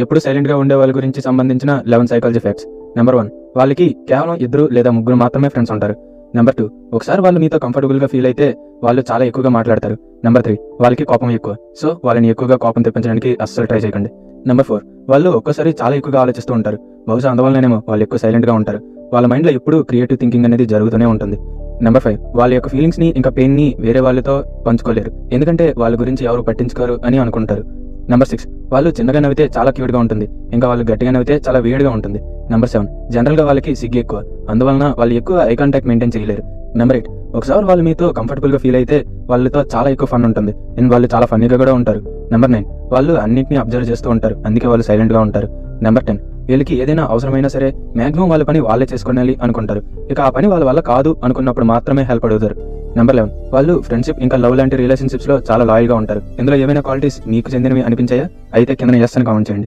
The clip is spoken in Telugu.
ఎప్పుడు సైలెంట్గా ఉండే వాళ్ళ గురించి సంబంధించిన 11 సైకాలజీ ఫ్యాక్ట్స్. నెంబర్ 1, వాళ్ళకి కేవలం 2 లేదా 3 మాత్రమే ఫ్రెండ్స్ ఉంటారు. నెంబర్ 2, ఒకసారి వాళ్ళు మీతో కంఫర్టబుల్గా ఫీల్ అయితే వాళ్ళు చాలా ఎక్కువగా మాట్లాడతారు. నెంబర్ 3, వాళ్ళకి కోపం ఎక్కువ. సో వాళ్ళని ఎక్కువగా కోపం తెప్పించడానికి అస్సలు ట్రై చేయకండి. నెంబర్ 4, వాళ్ళు ఒక్కసారి చాలా ఎక్కువగా ఆలోచిస్తూ ఉంటారు. బహుశా అందువల్లనేమో వాళ్ళు ఎక్కువ సైలెంట్గా ఉంటారు. వాళ్ళ మైండ్లో ఎప్పుడు క్రియేటివ్ థింకింగ్ అనేది జరుగుతూనే ఉంటుంది. నెంబర్ 5, వాళ్ళ యొక్క ఫీలింగ్స్ని ఇంకా పెయిన్ని వేరే వాళ్ళతో పంచుకోలేరు, ఎందుకంటే వాళ్ళ గురించి ఎవరు పట్టించుకోరు అని అనుకుంటారు. నెంబర్ 6, వాళ్ళు చిన్నగా నవ్వితే చాలా క్యూట్గా ఉంటుంది, ఇంకా వాళ్ళు గట్టిగా నవ్వితే చాలా వేడిగా ఉంటుంది. నెంబర్ 7, జనరల్గా వాళ్ళకి సిగ్గు ఎక్కువ, అందువలన వాళ్ళు ఎక్కువ ఐ కాంటాక్ట్ మెయింటైన్ చేయలేరు. నెంబర్ 8, ఒకసారి వాళ్ళు మీతో కంఫర్టబుల్గా ఫీల్ అయితే వాళ్ళతో చాలా ఎక్కువ ఫన్ ఉంటుంది అండ్ వాళ్ళు చాలా ఫన్నీగా కూడా ఉంటారు. నెంబర్ 9, వాళ్ళు అన్నింటినీ అబ్జర్వ్ చేస్తూ ఉంటారు, అందుకే వాళ్ళు సైలెంట్గా ఉంటారు. నెంబర్ 10, వీళ్ళకి ఏదైనా అవసరమైనా సరే మాక్సిమం వాళ్ళ పని వాళ్ళే చేసుకోవాలి అనుకుంటారు, ఇక ఆ పని వాళ్ళ వల్ల కాదు అనుకున్నప్పుడు మాత్రమే హెల్ప్ అడుగుతారు. నెంబర్ 11, వాళ్ళు ఫ్రెండ్షిప్ ఇంకా లవ్ లాంటి రిలేషన్షిప్స్ లో చాలా లాయల్ గా ఉంటారు. ఇందులో ఏమైనా క్వాలిటీస్ మీకు చెందినవి అనిపించాయా? అయితే కింద ఎస్ అని కామెంట్ చేయండి.